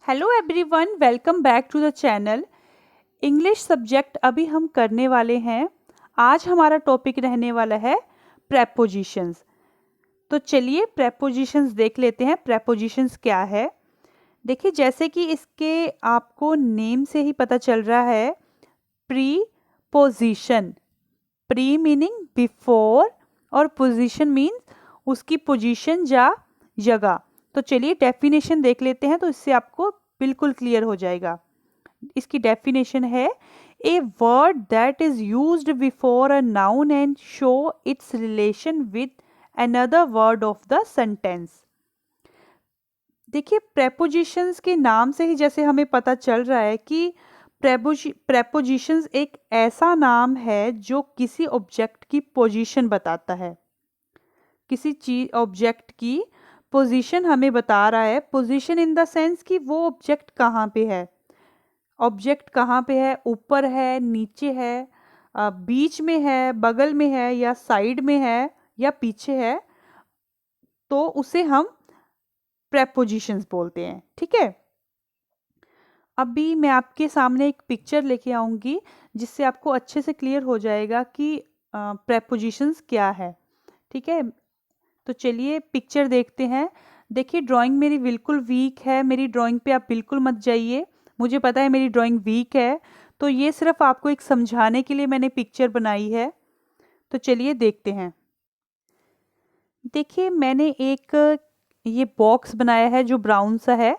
Hello everyone, welcome back to the channel. English subject अभी हम करने वाले हैं। आज हमारा टॉपिक रहने वाला है प्रेपोजिशंस। तो चलिए प्रेपोजिशंस देख लेते हैं। प्रेपोजिशंस क्या है? देखिए, जैसे कि इसके आपको नेम से ही पता चल रहा है, प्रीपोजिशन। प्री मीनिंग बिफोर और पोजीशन मीन्स उसकी पोजीशन या जगह। तो चलिए डेफिनेशन देख लेते हैं, तो इससे आपको बिल्कुल क्लियर हो जाएगा। इसकी डेफिनेशन है, a word that is used before a noun and show it's relation with another word of the sentence. देखिए, प्रेपोजिशंस के नाम से ही जैसे हमें पता चल रहा है कि प्रेपोजिशंस एक ऐसा नाम है जो किसी ऑब्जेक्ट की पोजीशन बताता है। किसी चीज ऑब्जेक्ट की पोजीशन हमें बता रहा है। पोजीशन इन द सेंस कि वो ऑब्जेक्ट कहाँ पे है। ऑब्जेक्ट कहाँ पे है, ऊपर है, नीचे है, बीच में है, बगल में है, या साइड में है, या पीछे है, तो उसे हम प्रेपोजिशंस बोलते हैं। ठीक है, अभी मैं आपके सामने एक पिक्चर लेके आऊंगी जिससे आपको अच्छे से क्लियर हो जाएगा कि प्रेपोजिशंस क्या है। ठीक है, तो चलिए पिक्चर देखते हैं। देखिए, ड्राइंग मेरी बिल्कुल वीक है। मेरी ड्राइंग पे आप बिल्कुल मत जाइए। मुझे पता है मेरी ड्राइंग वीक है, तो ये सिर्फ आपको एक समझाने के लिए मैंने पिक्चर बनाई है। तो चलिए देखते हैं। देखिए, मैंने एक ये बॉक्स बनाया है जो ब्राउन सा है।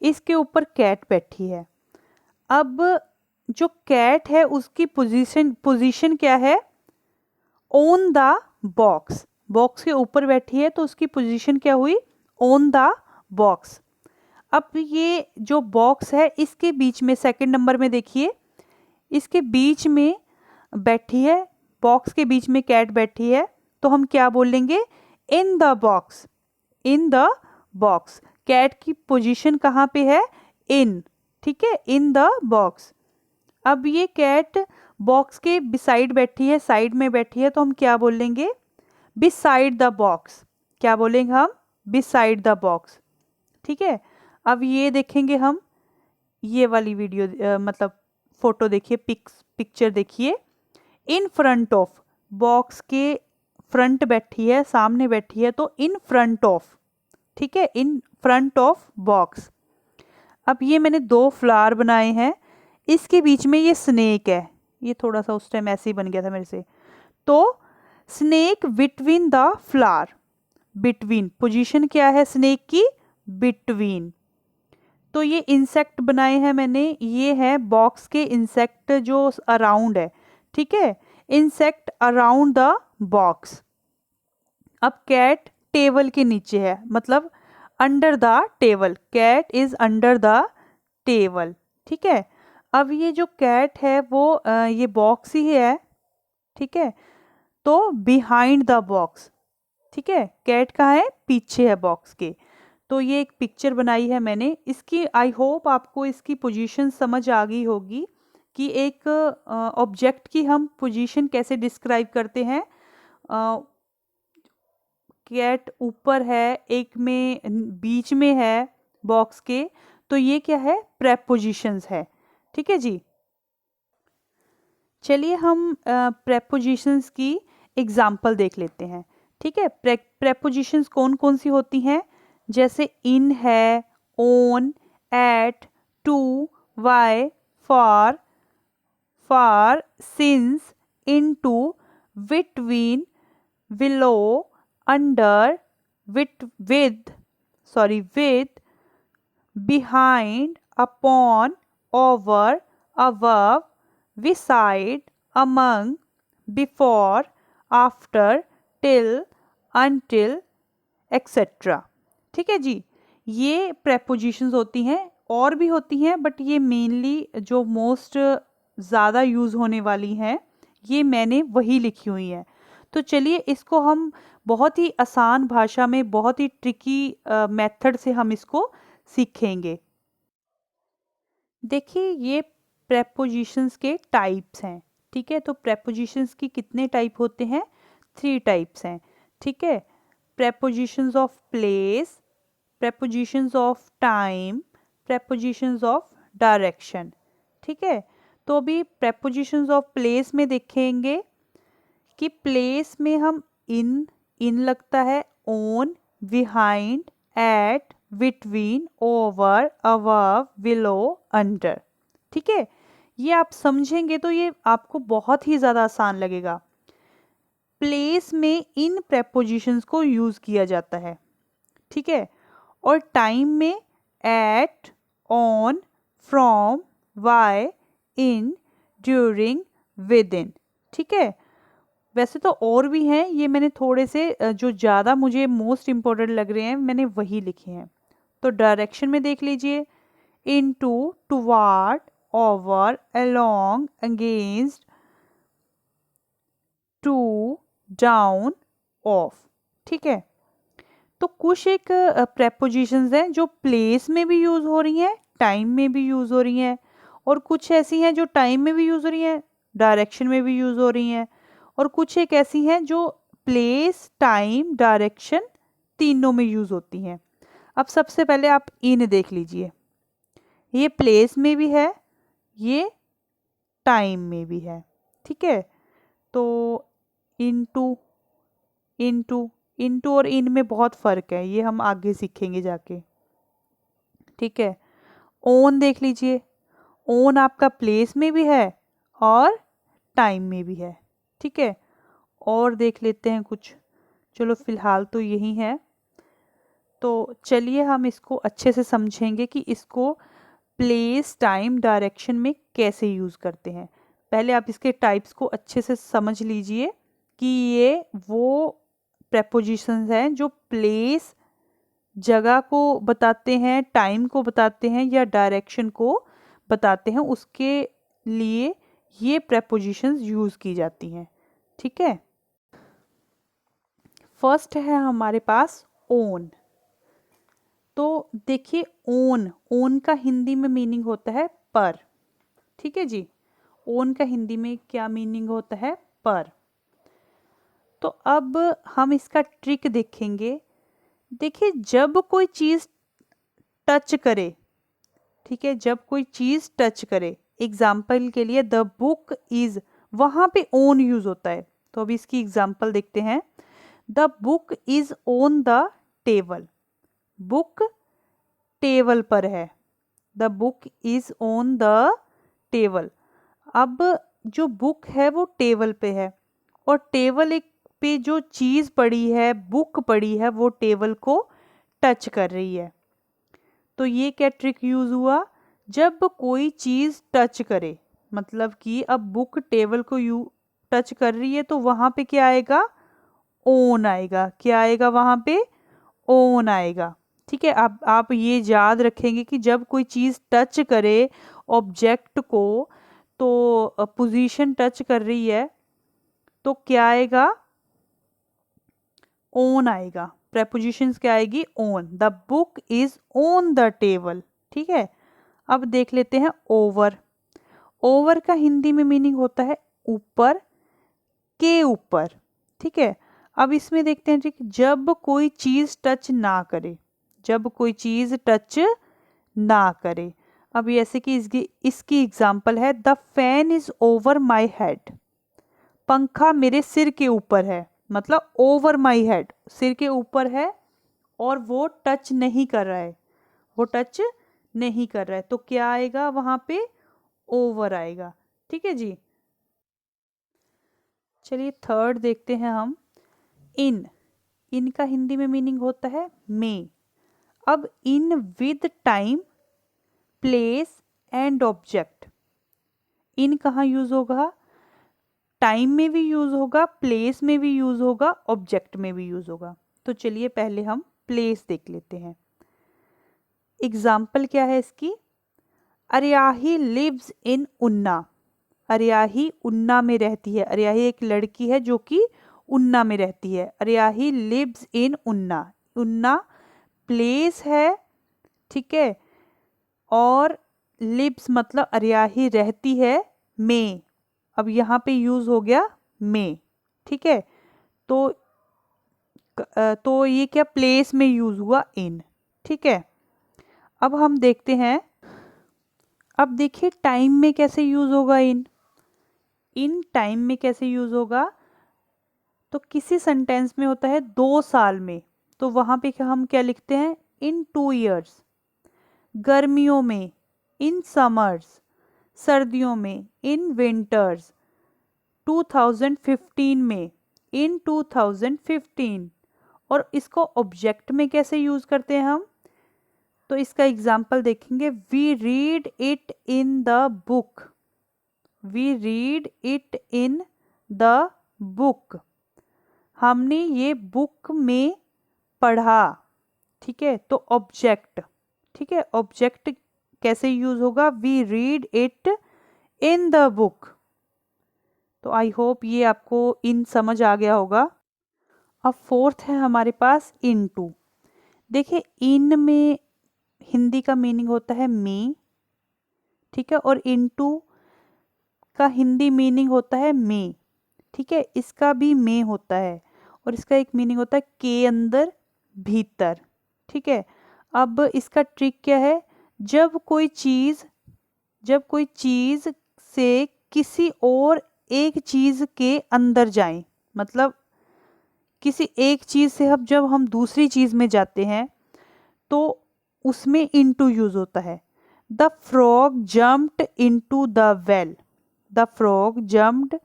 इसके ऊपर कैट बैठी है। अब जो कैट है उसकी पोजीशन पोजीशन क्या है? On the box. बॉक्स के ऊपर बैठी है तो उसकी पोजीशन क्या हुई? On the box. अब ये जो बॉक्स है इसके बीच में सेकंड नंबर में देखिए, इसके बीच में बैठी है। बॉक्स के बीच में कैट बैठी है, तो हम क्या बोलेंगे? In the box. In the box. Cat की पोजीशन कहाँ पे है? इन। ठीक है, इन द बॉक्स। अब ये कैट बॉक्स के बिसाइड बैठी है, साइड में बैठी है, तो हम क्या बोलेंगे? Beside the box. क्या बोलेंगे हम? Beside the box. ठीक है, अब ये देखेंगे हम, ये वाली वीडियो मतलब फोटो देखिए, पिक्चर देखिए। In front of. बॉक्स के फ्रंट बैठी है, सामने बैठी है, तो इन फ्रंट ऑफ। ठीक है, इन फ्रंट ऑफ बॉक्स। अब ये मैंने दो फ्लावर बनाए हैं। इसके बीच में ये स्नेक है। ये थोड़ा सा उस टाइम ऐसे ही बन गया था मेरे से। तो snake between the flower. Between position क्या है स्नेक की? बिटवीन। तो ये इंसेक्ट बनाए हैं मैंने। ये है बॉक्स के इंसेक्ट जो अराउंड है। ठीक है, इंसेक्ट अराउंड द बॉक्स। अब कैट टेबल के नीचे है, मतलब under the table. Cat is under the table. ठीक है, अब ये जो कैट है वो ये बॉक्स ही है। ठीक है, तो बिहाइंड द बॉक्स। ठीक है, कैट कहाँ है? पीछे है बॉक्स के। तो ये एक पिक्चर बनाई है मैंने। इसकी आई होप आपको इसकी पोजीशन समझ आ गई होगी कि एक ऑब्जेक्ट की हम पोजीशन कैसे डिस्क्राइब करते हैं। कैट ऊपर है, एक में बीच में है बॉक्स के, तो ये क्या है? प्रेपोजिशंस है। ठीक है जी, चलिए हम प्रेपोजिशंस की एग्जाम्पल देख लेते हैं। ठीक है, प्रेपोजिशंस कौन कौन सी होती हैं? जैसे इन है, on, at, to, by, for, far, since, into, between, below, under, with, sorry with, behind, upon, over, above, beside, among, before, after, till, until, etc. ठीक है जी, ये prepositions होती हैं। और भी होती हैं बट ये मेनली जो मोस्ट ज़्यादा यूज़ होने वाली हैं, ये मैंने वही लिखी हुई हैं। तो चलिए इसको हम बहुत ही आसान भाषा में, बहुत ही ट्रिकी मेथड से हम इसको सीखेंगे। देखिए, ये प्रेपोजिशंस के टाइप्स हैं। ठीक है, तो प्रेपोजिशंस की कितने टाइप होते हैं? 3 टाइप्स हैं। ठीक है, prepositions of place, prepositions of time, prepositions of direction. ठीक है, तो अभी prepositions ऑफ प्लेस में देखेंगे कि प्लेस में हम इन लगता है, on, behind, at, between, over, above, below, under. ठीक है, ये आप समझेंगे तो ये आपको बहुत ही ज़्यादा आसान लगेगा। प्लेस में इन प्रेपोजिशंस को यूज़ किया जाता है। ठीक है, और टाइम में at, on, from, by, in, during, within. ठीक है, वैसे तो और भी हैं, ये मैंने थोड़े से जो ज़्यादा मुझे मोस्ट इम्पोर्टेंट लग रहे हैं मैंने वही लिखे हैं। तो डायरेक्शन में देख लीजिए, into, toward, over, along, against, to, down, off. ठीक है, तो कुछ एक प्रेपोजिशंस हैं जो प्लेस में भी यूज़ हो रही हैं, टाइम में भी यूज़ हो रही हैं, और कुछ ऐसी हैं जो टाइम में भी यूज़ हो रही हैं, डायरेक्शन में भी यूज़ हो रही हैं, और कुछ एक ऐसी हैं जो प्लेस, टाइम, डायरेक्शन तीनों में यूज़ होती हैं। अब सबसे पहले आप इन देख लीजिए, ये प्लेस में भी है, ये टाइम में भी है। ठीक है, तो इनटू, इनटू, इनटू और इन में बहुत फ़र्क है, ये हम आगे सीखेंगे जाके। ठीक है, ओन देख लीजिए, ओन आपका प्लेस में भी है और टाइम में भी है। ठीक है, और देख लेते हैं कुछ, चलो फिलहाल तो यही है। तो चलिए हम इसको अच्छे से समझेंगे कि इसको प्लेस, टाइम, डायरेक्शन में कैसे यूज़ करते हैं। पहले आप इसके टाइप्स को अच्छे से समझ लीजिए कि ये वो प्रेपोजिशंस हैं जो प्लेस, जगह को बताते हैं, टाइम को बताते हैं, या डायरेक्शन को बताते हैं, उसके लिए ये प्रेपोजिशंस यूज़ की जाती हैं। ठीक है, फर्स्ट है हमारे पास ओन। तो देखिए, ओन, ओन का हिंदी में मीनिंग होता है पर। ठीक है जी, ओन का हिंदी में क्या मीनिंग होता है? पर। तो अब हम इसका ट्रिक देखेंगे। देखिए, जब कोई चीज़ टच करे, ठीक है, जब कोई चीज़ टच करे, एग्जाम्पल के लिए द बुक इज, वहाँ पे ओन यूज होता है। तो अभी इसकी एग्जाम्पल देखते हैं। The book is on the table, book table पर है, the book is on the table. अब जो बुक है वो टेबल पे है, और टेबल एक पे जो चीज़ पड़ी है, बुक पड़ी है, वो टेबल को टच कर रही है। तो ये क्या ट्रिक यूज़ हुआ? जब कोई चीज़ टच करे, मतलब कि अब बुक टेबल को टच कर रही है, तो वहाँ पे क्या आएगा? ओन आएगा। क्या आएगा वहाँ पे? ओन आएगा। ठीक है, अब आप ये याद रखेंगे कि जब कोई चीज़ टच करे ऑब्जेक्ट को, तो पोजीशन टच कर रही है, तो क्या आएगा? ओन आएगा। प्रेपोजिशंस क्या आएगी? Own. The book is on the table. ठीक है, अब देख लेते हैं ओवर। ओवर का हिंदी में मीनिंग होता है ऊपर, के ऊपर। ठीक है, अब इसमें देखते हैं, ठीक, जब कोई चीज़ टच ना करे, जब कोई चीज़ टच ना करे। अब ऐसे कि इसकी एग्जाम्पल है, the fan is over my head, पंखा मेरे सिर के ऊपर है, मतलब ओवर माई हेड, सिर के ऊपर है और वो टच नहीं कर रहा है, वो टच नहीं कर रहा है, तो क्या आएगा वहाँ पे? ओवर आएगा। ठीक है जी, चलिए थर्ड देखते हैं हम, इन। इन का हिंदी में मीनिंग होता है में। अब in with time, place and object. In कहाँ यूज होगा? टाइम में भी यूज होगा, प्लेस में भी यूज होगा, ऑब्जेक्ट में भी यूज होगा। तो चलिए पहले हम प्लेस देख लेते हैं। एग्जाम्पल क्या है इसकी? अरियाही लिव्स इन उन्ना, अरियाही उन्ना में रहती है। अरियाही एक लड़की है जो कि उन्ना में रहती है। अरियाही लिव्स इन उन्ना, उन्ना प्लेस है, ठीक है, और लिव्स मतलब अरियाही रहती है में। अब यहाँ पे यूज हो गया में। ठीक है, तो ये क्या प्लेस में यूज हुआ? इन। ठीक है, अब हम देखते हैं, अब देखिए टाइम में कैसे यूज होगा इन टाइम में कैसे यूज होगा। तो किसी सेंटेंस में होता है 2 साल में, तो वहां पे हम क्या लिखते हैं, इन 2 years। गर्मियों में, इन समर्स। सर्दियों में, इन विंटर्स। 2015 में, इन 2015। और इसको ऑब्जेक्ट में कैसे यूज करते हैं हम, तो इसका एग्जाम्पल देखेंगे, we read it in the book. We read it in the book, हमने ये बुक में पढ़ा। ठीक है, तो ऑब्जेक्ट, ठीक है, ऑब्जेक्ट कैसे यूज होगा, we read it in the book. तो आई होप ये आपको इन समझ आ गया होगा। अब फोर्थ है हमारे पास इनटू। देखिए इन में हिंदी का मीनिंग होता है में, ठीक है, और इनटू का हिंदी मीनिंग होता है में। ठीक है, इसका भी में होता है, और इसका एक मीनिंग होता है के अंदर, भीतर। ठीक है, अब इसका ट्रिक क्या है, जब कोई चीज से किसी और एक चीज के अंदर जाए, मतलब किसी एक चीज से जब हम दूसरी चीज में जाते हैं तो उसमें इनटू यूज होता है। The frog jumped into the well. The frog jumped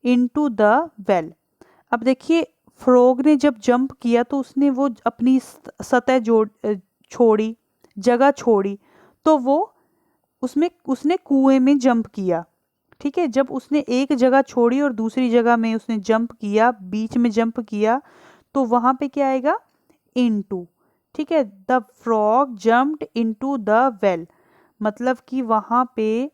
into the well. अब देखिए फ्रॉग ने जब जंप किया तो उसने वो अपनी सतह छोड़ी, जगह छोड़ी, तो वो उसने कुएं में जंप किया। ठीक है, जब उसने एक जगह छोड़ी और दूसरी जगह में उसने जंप किया, बीच में जंप किया, तो वहां पे क्या आएगा, इनटू। ठीक है, the frog jumped into the well, मतलब कि वहां पे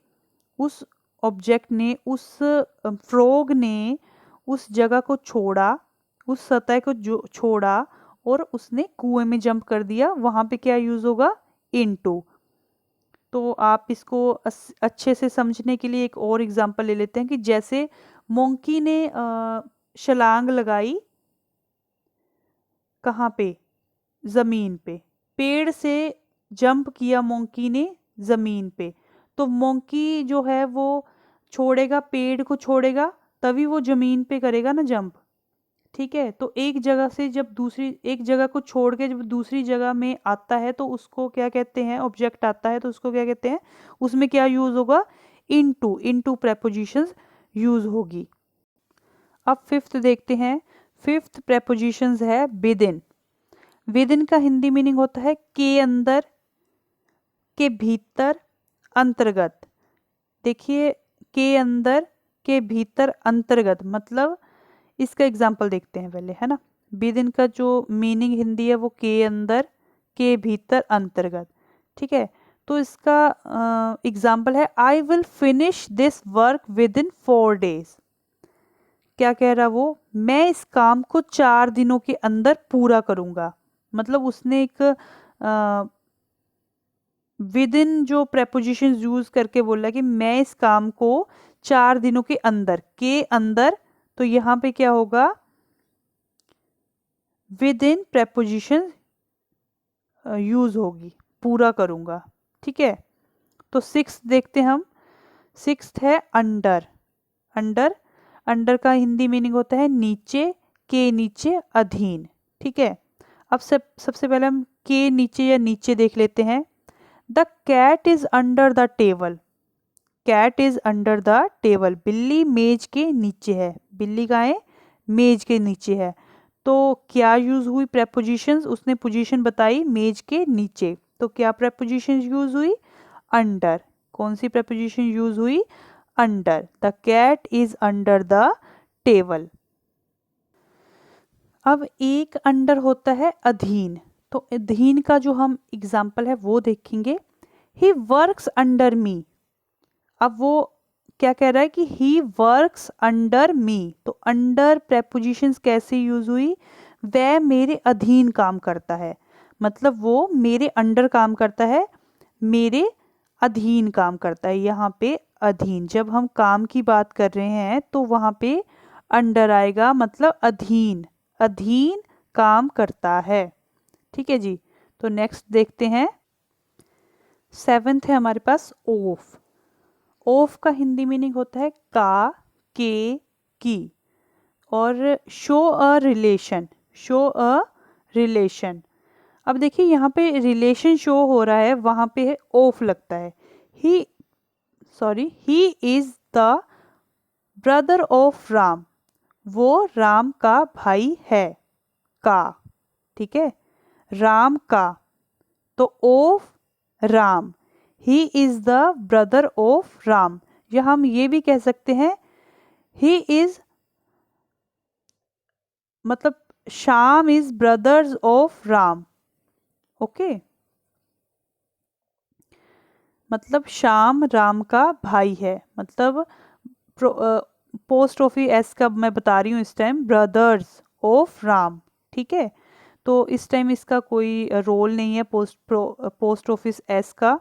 उस ऑब्जेक्ट ने, उस फ्रॉग ने उस जगह को छोड़ा, उस सतह को जो छोड़ा और उसने कुएं में जंप कर दिया, वहां पे क्या यूज होगा, इनटू। तो आप इसको अच्छे से समझने के लिए एक और एग्जांपल ले लेते हैं कि जैसे मोंकी ने छलांग लगाई, कहाँ पे, जमीन पे। पेड़ से जंप किया मोंकी ने जमीन पे, तो मोंकी जो है वो छोड़ेगा, पेड़ को छोड़ेगा, तभी वो जमीन पे करेगा ना जंप। ठीक है, तो एक जगह से जब दूसरी, एक जगह को छोड़ के जब दूसरी जगह में आता है तो उसको क्या कहते हैं, ऑब्जेक्ट आता है तो उसको क्या कहते हैं, उसमें क्या यूज होगा, इनटू। इनटू प्रेपोजिशंस यूज होगी। अब फिफ्थ देखते हैं, फिफ्थ प्रेपोजिशंस है विद इन। विद इन का हिंदी मीनिंग होता है के अंदर, के भीतर, अंतर्गत। देखिए के अंदर, के भीतर, अंतर्गत, मतलब इसका एग्जाम्पल देखते हैं पहले, है ना। विद इन का जो मीनिंग हिंदी है वो के अंदर, के भीतर, अंतर्गत। ठीक है, तो इसका एग्जाम्पल है, I will finish this work with in 4 days। क्या कह रहा वो, मैं इस काम को 4 दिनों के अंदर पूरा करूंगा। मतलब उसने एक विद इन जो प्रेपोजिशन यूज करके बोला कि मैं इस काम को 4 दिनों के अंदर, के अंदर, तो यहां पे क्या होगा, विद इन प्रेपोजिशन यूज होगी, पूरा करूंगा। ठीक है, तो सिक्स्थ देखते हैं हम। सिक्स्थ है अंडर। अंडर, अंडर का हिंदी मीनिंग होता है नीचे, के नीचे, अधीन। ठीक है, अब सबसे पहले हम के नीचे या नीचे देख लेते हैं। The cat is under the table. Cat is under the table, बिल्ली मेज के नीचे है। बिल्ली कहाँ है, मेज के नीचे है। तो क्या यूज हुई प्रेपोजिशंस, उसने पोजीशन बताई मेज के नीचे, तो क्या प्रेपोजिशन यूज हुई, अंडर। कौन सी प्रेपोजिशन यूज हुई, under. The cat is under the table. अब एक अंडर होता है अधीन, तो अधीन का जो हम एग्जाम्पल है वो देखेंगे। ही वर्क्स अंडर मी। अब वो क्या कह रहा है कि ही वर्क्स अंडर मी, तो अंडर प्रेपोजिशंस कैसे यूज हुई, वह मेरे अधीन काम करता है, मतलब वो मेरे अंडर काम करता है, मेरे अधीन काम करता है। यहाँ पे अधीन, जब हम काम की बात कर रहे हैं तो वहां पे अंडर आएगा, मतलब अधीन, काम करता है। ठीक है जी, तो नेक्स्ट देखते हैं। सेवेंथ है हमारे पास ऑफ। ऑफ का हिंदी मीनिंग होता है का, के, की। और show a relation, show a relation. अब देखिए यहाँ पे रिलेशन शो हो रहा है, वहाँ पे ऑफ लगता है। He is the brother of Ram, वो राम का भाई है, का, ठीक है, राम का। तो of Ram, he is the brother of Ram. या हम ये भी कह सकते हैं ही इज, मतलब Shyam is brothers of Ram. Okay, मतलब श्याम राम का भाई है, मतलब पोस्ट ऑफिस एस का मैं बता रही हूँ इस टाइम, ब्रदर्स ऑफ राम, ठीक है। तो इस टाइम इसका कोई रोल नहीं है पोस्ट ऑफिस एस का,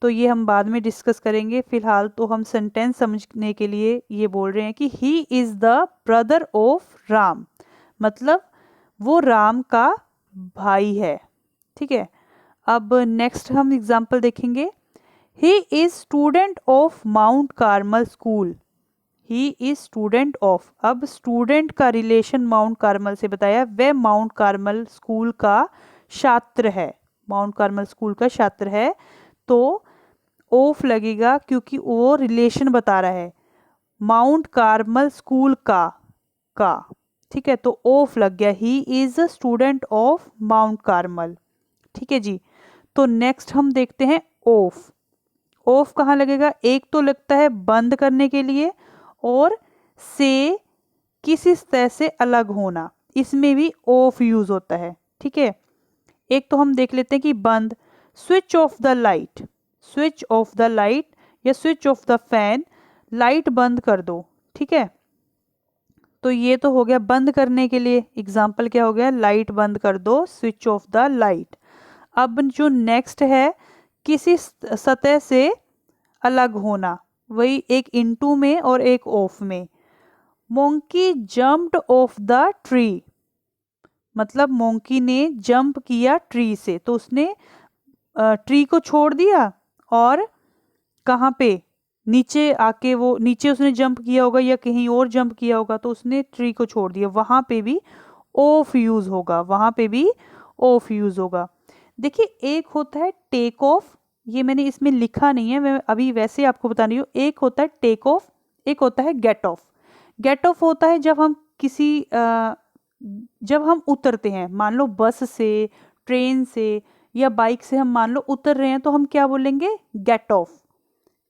तो ये हम बाद में डिस्कस करेंगे। फिलहाल तो हम सेंटेंस समझने के लिए ये बोल रहे हैं कि he is the brother of Ram, मतलब वो राम का भाई है, ठीक है। अब नेक्स्ट हम एग्जाम्पल देखेंगे। He is student of mount Carmel school, he is student of. अब स्टूडेंट का रिलेशन माउंट कार्मल से बताया, वह माउंट कार्मल स्कूल का छात्र है, माउंट कार्मल स्कूल का छात्र है। तो ऑफ लगेगा क्योंकि वो रिलेशन बता रहा है, माउंट कार्मल स्कूल का, ठीक है। तो ऑफ लग गया, he is a student of mount Carmel, ठीक है जी। तो नेक्स्ट हम देखते हैं ऑफ। ऑफ कहाँ लगेगा? एक तो लगता है बंद करने के लिए, और से किसी तरह से अलग होना, इसमें भी ऑफ यूज होता है, ठीक है। एक तो हम देख लेते हैं कि बंद, switch off the light, switch off the light या switch off the fan, light बंद कर दो, ठीक है। तो ये तो हो गया बंद करने के लिए, एग्जाम्पल क्या हो गया, लाइट बंद कर दो, स्विच ऑफ द लाइट। अब जो नेक्स्ट है, किसी सतह से अलग होना, वही एक इनटू में और एक ऑफ में। Monkey jumped of the tree, मतलब मोंकी ने जंप किया ट्री से, तो उसने ट्री को छोड़ दिया और कहाँ पे, नीचे आके, वो नीचे उसने जंप किया होगा या कहीं और जंप किया होगा, तो उसने ट्री को छोड़ दिया, वहां पे भी ऑफ यूज होगा, वहां पे भी ऑफ यूज होगा। देखिए एक होता है टेक ऑफ, ये मैंने इसमें लिखा नहीं है, मैं अभी वैसे आपको बता रही हूँ। एक होता है टेक ऑफ, एक होता है गेट ऑफ। गेट ऑफ होता है जब हम जब हम उतरते हैं, मान लो बस से, ट्रेन से या बाइक से हम मान लो उतर रहे हैं, तो हम क्या बोलेंगे, गेट ऑफ,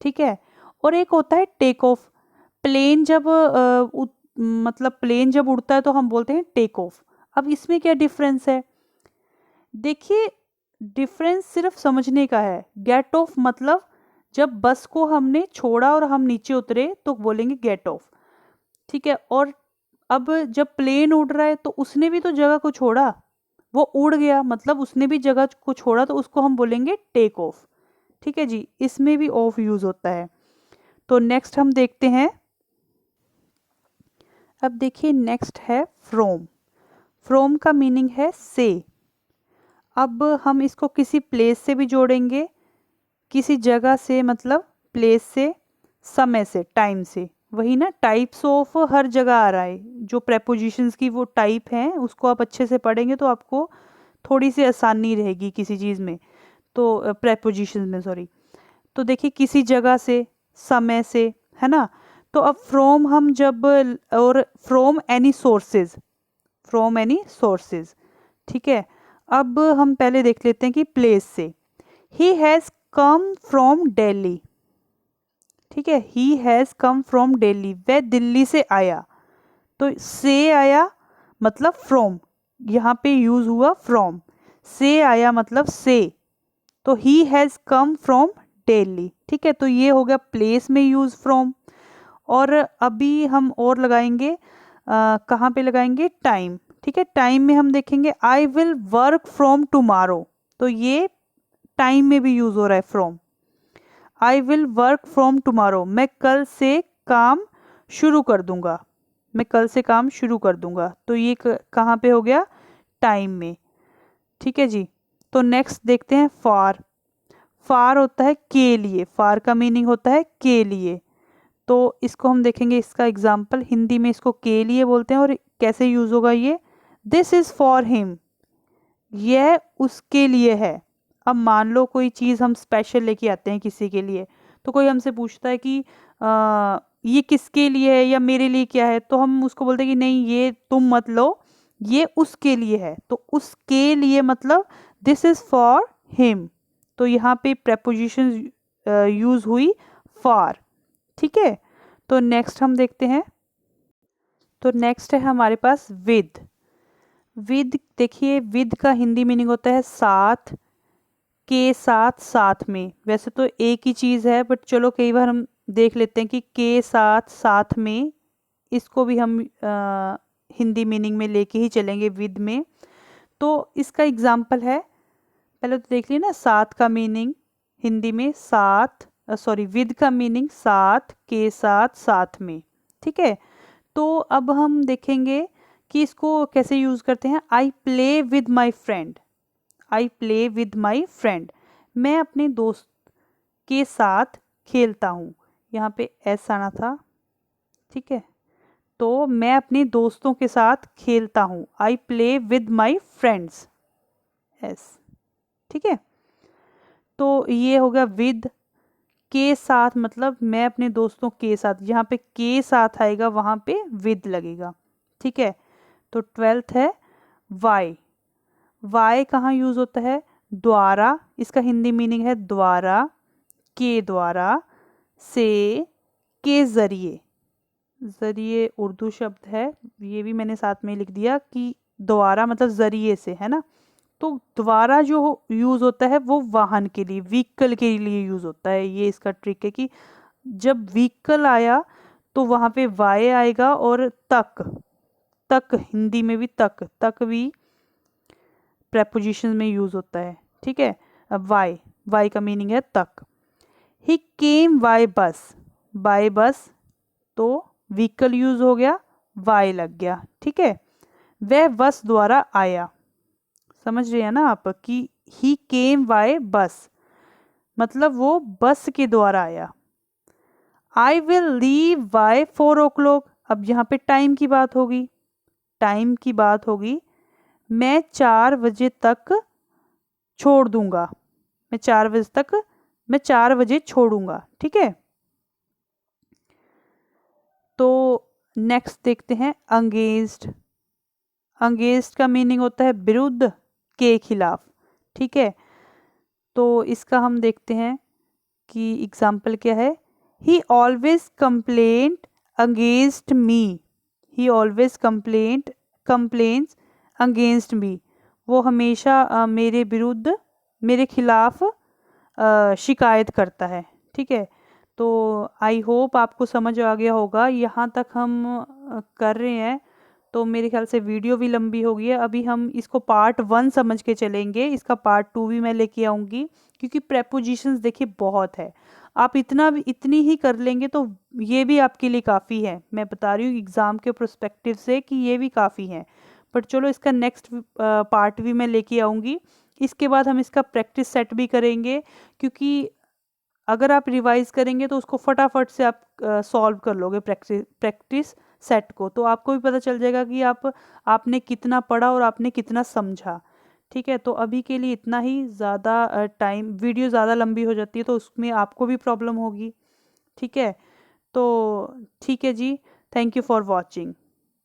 ठीक है। और एक होता है टेक ऑफ, प्लेन जब मतलब प्लेन जब उड़ता है तो हम बोलते हैं टेक ऑफ। अब इसमें क्या डिफरेंस है? देखिए डिफरेंस सिर्फ समझने का है। गेट ऑफ मतलब जब बस को हमने छोड़ा और हम नीचे उतरे तो बोलेंगे गेट ऑफ, ठीक है। और अब जब प्लेन उड़ रहा है तो उसने भी तो जगह को छोड़ा, वो उड़ गया, मतलब उसने भी जगह को छोड़ा, तो उसको हम बोलेंगे टेक ऑफ, ठीक है जी। इसमें भी ऑफ यूज होता है। तो नेक्स्ट हम देखते हैं। अब देखिए नेक्स्ट है फ्रॉम। फ्रॉम का मीनिंग है से। अब हम इसको किसी प्लेस से भी जोड़ेंगे, किसी जगह से, मतलब प्लेस से, समय से, टाइम से, वही ना, टाइप्स ऑफ हर जगह आ रहा है, जो प्रेपोजिशंस की वो टाइप हैं, उसको आप अच्छे से पढ़ेंगे तो आपको थोड़ी सी आसानी रहेगी किसी चीज़ में, तो प्रेपोजिशंस में, सॉरी। तो देखिए किसी जगह से, समय से, है ना। तो अब फ्रॉम हम जब, और from any sources, from any sources, ठीक है। अब हम पहले देख लेते हैं कि प्लेस से, he has come from Delhi, ठीक है, he has come from Delhi, वह दिल्ली से आया। तो से आया मतलब फ्रॉम, यहाँ पे यूज हुआ फ्रॉम, से आया मतलब से, तो he has come from Delhi, ठीक है। तो ये हो गया प्लेस में यूज फ्रॉम। और अभी हम और लगाएंगे, कहाँ पे लगाएंगे, टाइम, ठीक है। टाइम में हम देखेंगे I will work from tomorrow, तो ये टाइम में भी यूज हो रहा है from. I will work from tomorrow, मैं कल से काम शुरू कर दूंगा, मैं कल से काम शुरू कर दूंगा, तो ये कहाँ पे हो गया, टाइम में, ठीक है जी। तो नेक्स्ट देखते हैं फार। फार होता है के लिए, फार का मीनिंग होता है के लिए। तो इसको हम देखेंगे, इसका एग्जाम्पल हिंदी में इसको के लिए बोलते हैं और कैसे यूज होगा ये, दिस इज फॉर हिम, यह उसके लिए है। अब मान लो कोई चीज़ हम स्पेशल लेके आते हैं किसी के लिए, तो कोई हमसे पूछता है कि ये किसके लिए है या मेरे लिए क्या है, तो हम उसको बोलते हैं कि नहीं ये तुम मत लो, ये उसके लिए है। तो उसके लिए मतलब दिस इज फॉर हिम। तो यहाँ पे प्रेपोजिशन यूज हुई फॉर। ठीक है, तो नेक्स्ट हम देखते हैं। तो नेक्स्ट है हमारे पास विद। विद देखिए, विद का हिंदी मीनिंग होता है साथ, के साथ, साथ में। वैसे तो एक ही चीज़ है, बट चलो कई बार हम देख लेते हैं कि के साथ, साथ में, इसको भी हम हिंदी मीनिंग में लेके ही चलेंगे विद में। तो इसका एग्जाम्पल है, पहले तो देख लिए ना, साथ का मीनिंग हिंदी में साथ, सॉरी विद का मीनिंग साथ, के साथ, साथ में। ठीक है, तो अब हम देखेंगे कि इसको कैसे यूज़ करते हैं। I play with my friend, I play with my friend, मैं अपने दोस्त के साथ खेलता हूँ। यहाँ पे एस आना था। ठीक है, तो मैं अपने दोस्तों के साथ खेलता हूँ, I play with my friends, S. ठीक है, तो ये हो गया विद। के साथ मतलब मैं अपने दोस्तों के साथ, यहाँ पे के साथ आएगा वहाँ पे विद लगेगा। ठीक है, तो 12th है वाई। वाई कहाँ यूज होता है, द्वारा, इसका हिंदी मीनिंग है द्वारा, के द्वारा, से, के जरिए। जरिए उर्दू शब्द है, ये भी मैंने साथ में लिख दिया कि द्वारा मतलब जरिए से, है ना। तो द्वारा जो यूज होता है वो वाहन के लिए, व्हीकल के लिए यूज होता है। ये इसका ट्रिक है कि जब व्हीकल आया तो वहां पे वाय आएगा, और तक, तक हिंदी में भी तक, तक भी प्रेपोजिशन में यूज होता है। ठीक है, अब वाई, वाई का मीनिंग है तक। ही केम बाय बस, बाय बस, तो व्हीकल यूज हो गया, वाई लग गया। ठीक है, वह बस द्वारा आया, समझ रहे हैं ना आप कि ही केम बाय बस मतलब वो बस के द्वारा आया। I will leave bye 4 o'clock, अब यहाँ पे टाइम की बात होगी, टाइम की बात होगी, मैं 4 बजे तक छोड़ दूंगा, मैं 4 बजे तक, मैं 4 बजे छोड़ूंगा। ठीक है, तो नेक्स्ट देखते हैं अगेंस्ट। अगेंस्ट का मीनिंग होता है विरुद्ध, के खिलाफ। ठीक है, तो इसका हम देखते हैं कि एग्जाम्पल क्या है। He always complaint against me, he always complains against me, वो हमेशा मेरे विरुद्ध, मेरे खिलाफ शिकायत करता है। ठीक है, तो आई होप आपको समझ आ गया होगा, यहाँ तक हम कर रहे हैं। तो मेरे ख्याल से वीडियो भी लंबी हो गई है, अभी हम इसको पार्ट 1 समझ के चलेंगे, इसका पार्ट 2 भी मैं लेके आऊँगी, क्योंकि प्रेपोजिशंस देखिए बहुत है। आप इतनी ही कर लेंगे तो ये भी आपके लिए काफ़ी है। मैं बता रही हूँ एग्ज़ाम के प्रोस्पेक्टिव से कि ये भी काफ़ी है। बट चलो इसका नेक्स्ट पार्ट भी मैं लेके आऊँगी। इसके बाद हम इसका प्रैक्टिस सेट भी करेंगे, क्योंकि अगर आप रिवाइज करेंगे तो उसको फटाफट से आप सॉल्व कर लोगे प्रैक्टिस सेट को, तो आपको भी पता चल जाएगा कि आपने कितना पढ़ा और आपने कितना समझा। ठीक है, तो अभी के लिए इतना ही। ज़्यादा टाइम, वीडियो ज़्यादा लंबी हो जाती है तो उसमें आपको भी प्रॉब्लम होगी। ठीक है, तो ठीक है जी, थैंक यू फॉर वॉचिंग।